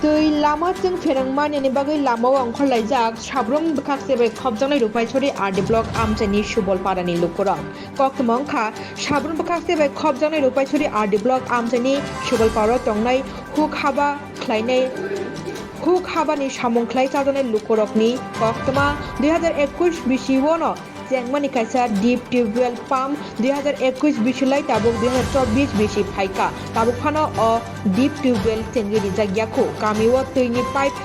tui lama chung pherangman ani bagai lamao angkhorlaijak sabrung bkhakse khobjangnai rupaisori RD block amchani subol parani lukorok kokmongkha sabrung bkhakse khobjangnai rupaisori RD block amchani subol paro tongnai huk haba khlainai huk habani samung khlai chajanai lukorokni koktoma 2021 bisiwono Jengmani kaisa deep tubewell pump 2021 bisulai tabuk 2024 bisi phaika tabuk phano o deep tubewell tengri jagyako kamiwo tuini pipe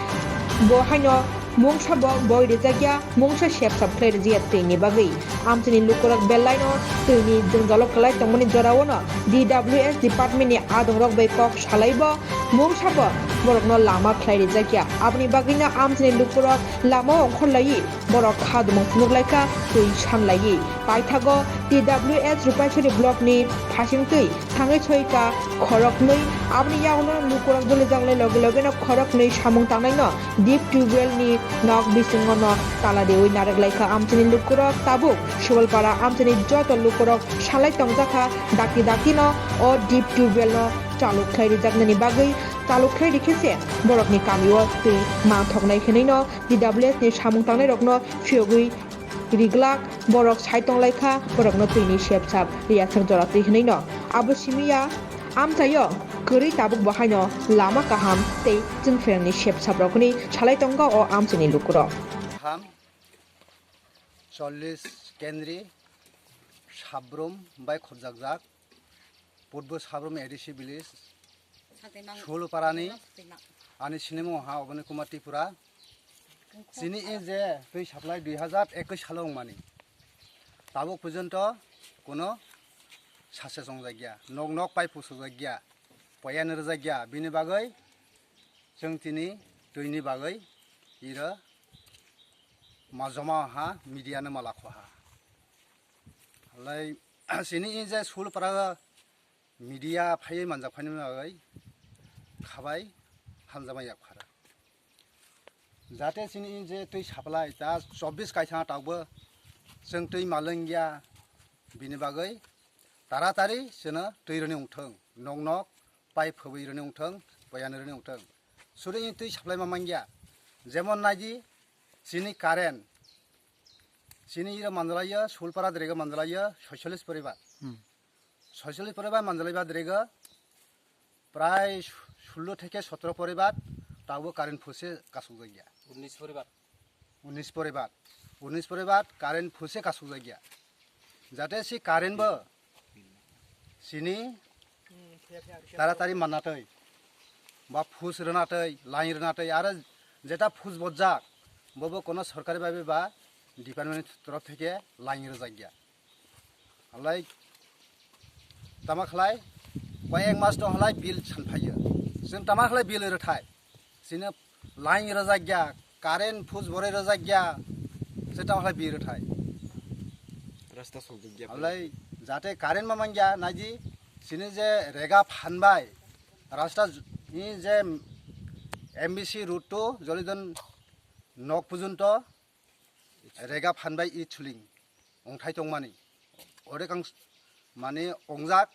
bo haino mungsa bo rijagya mungsa shep supply rijia tuini bagai amchini lukorak bellaino tuini jongjolok kalai tongmani jorawono DWS department ni adongrok bai kok salaibo mungsa bo borokno lama khlai rijagya abni bagina amchini lukorak lama ongkhorlai borok khadmung nuklaika tui sanlai paithago DWS rupaisori block ni phasing tui thangai choika khorok nei abni yaono lukorak bole janglai loge loge no khorok nei samung tangnai no deep tubewell ni nok bisingo no tala deui nareklaika amchini lukorak tabuk subalpara amchini joto lukorak salai tongjaka daki daki no o deep tubewell no চালুক খাই রিজাকনানি বাগৈ চালুক খাই রেখেছে বরকনি কামিও তুই মা থকনাই খেনাই ন DWS ni samung tangnai rokno fiogui riglak borok saitonglaika borokno tuini sepsap riasak jora tui khenai no abo simiya amchayo gori tabuk bahaino lama kaham tei jingferangni sepsap rokni salai tonga o amchini lukuro ham 40 কেন্দ্রি সাব্রম বাই খরজাকজাক পূর্ব Sabroom ADC village ষোলপাড়ানি আনি cinema হা অবনি কুমার ত্রিপুরা চিনি যে তুই সাপ্লাই 2021 সালে মানি তাবো পর্যন্ত কোনো সাসে সংজাগিয়া নক নক পাই ফুসজাগিয়া পয়ান রজাগিয়া বিনি বাগৈ जों तिनि दैनि बागै इरो মাজমা হা মিডিয়ানো মালাখা লাই সিনি যে সুলপাড়া মিডিয়া ফাই মানজাফানি বাগै খাবাই हामजामाय आखरा जाहाथे सिनि जे तै साप्लाय दा 24 कायसा तावबो जों तै मालंगिया बिनि बागै तारातारि जोनो दैरनि उंथों नक नक पाइप होबैरनि उंथों बयानरनि उंथों सुरि तै साप्लाय मामांगिया जेमन नायदि सिनि कारेन्ट सिनि इरा मानलायो सुलपारा द्रेगा मानलायो 46 परिबार 46 परिबार मानलायबा द्रेगा प्राय 16 থেকে 17 পরিবার তাও কারেন্ট ফুসে কাসু জায়গা 19 পরিবার কারেন্ট ফুসে কাসু জায়গা যাতে সি কারেন্ট ব সিনি তাড়াতাড়ি মানাতৈ বা ফুস রনাতৈ লাইন রনাতৈ আর যেটা ফুস বজ্জাক ববো কোনো সরকারি ভাবে বা ডিপার্টমেন্ট তরফ থেকে লাইন রজাগিয়া আলাই তামাখলাই কয়েক মাস তো হলাই বিল সানফাयो जों तामाखलाय बिल रथाय सिनो लाइन रजाग्या कारेन्ट फुज बरे रजाग्या सेटा हलाय बिल रथाय रास्ता सौजग्या हलाय जाते कारेन्ट मामांग्या नायदि सिनो जे रेगा फानबाय रास्ता नि जे एमबीसी रूट तो जलिदन नक पर्यन्त रेगा फानबाय इ थुलिं अंथाय दंमानि ओरेकां माने अंजाक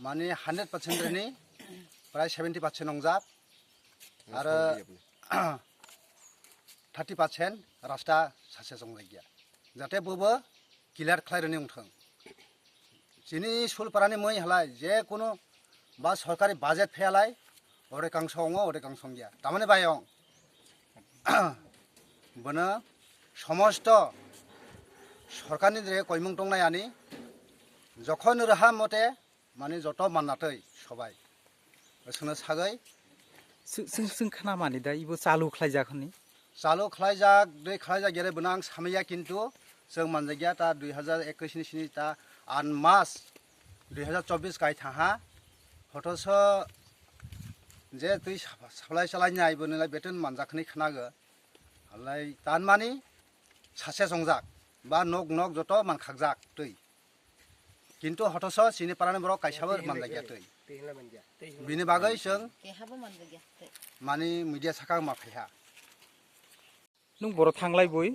माने 100% रेनि प्राय 70% अंजाक आरो 30% रास्ता सासे संजायगिया जाहाथे बबो क्लियार खालायरनि उंथों जिनि सुलपारानि मै हलाय जे कोनो बा सरकारि बाजेट फेयालाय ओरे कांसङो ओरे कांसंगिया तामाने बायं बनो समस्त सरकारनि द्रे कयमुं दंनायानि जखन राहा मते माने जत माननातै सबाय सोनो सागै जों खाना मानि दा इबो चालु खालायजाखनि चालु खालायजाक दै खालायजाक गेले बनां सामैया किन्तु जों मानजागिया ता 2021 नि सिनि ता आन मास 2024 गाय थाहा हतस जे तुइ साप्लाय चालायनाय बनलाय बेतन मानजाखनि खानागो हलाय तान मानि सासे संजाक बा नक नक जत मानखागजाक दै किन्तु हतस सिनि पारानि बर कायसाबो मानजागिया दै बिनि बागै जों माने मिडिया साखा माफैहा नों बर थांलाय बय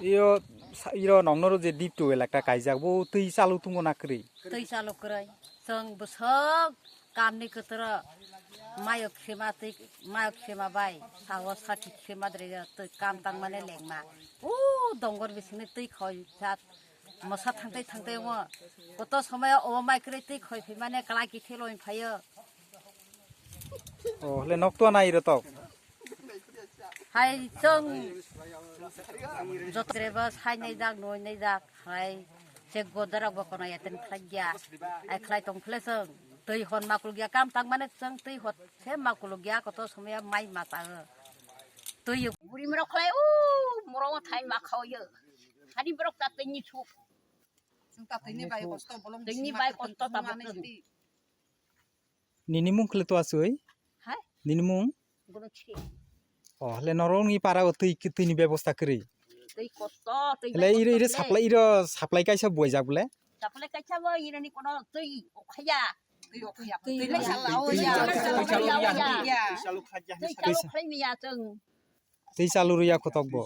इयो इरो नंगनरो जे दिपटु एलाका कायजाक बो तै चालु तुंगो नाकरै तै चालु करै जों बसक कामनि कतरा मायो खेमा बाय साहो साथि खेमा द्रेगा तै काम तां माने लेंमा दंगर बिसिने तै खय जात मसा थांते वो गत समय ओ माइक्रे तै खय फै माने कला किथे लइन फायो अ हले नक्तो नाइ र तक हाय जों जत्रेबा साइनै दाग नय दाग हाय जे गदरा बकना यातेन खलागिया आइ खलाय तंखले जों दै हन माकुल गया काम तां माने जों दै हत से माकुल गया गत समय माइ माता दै बुरि मरा खलाय मराव थाइ माखावयो हारि ब्रक तातैनि सुख जों तातैनि बाय खस्थ बलम दैनि बाय खस्थ ताबो निनि मुं खले तो आसुय हाय निनि मुं गुरुछि अ हले नरंनि पारा तैनि व्यवस्था करै दै खस्थ दै हले इरे साप्लाय काइसा बय जाबले साप्लाय काइसाबो इरानि कोन दै अखाया दै अखाया दै दै सालावया दै खालायनिया जों दै चालु रुया खतकबो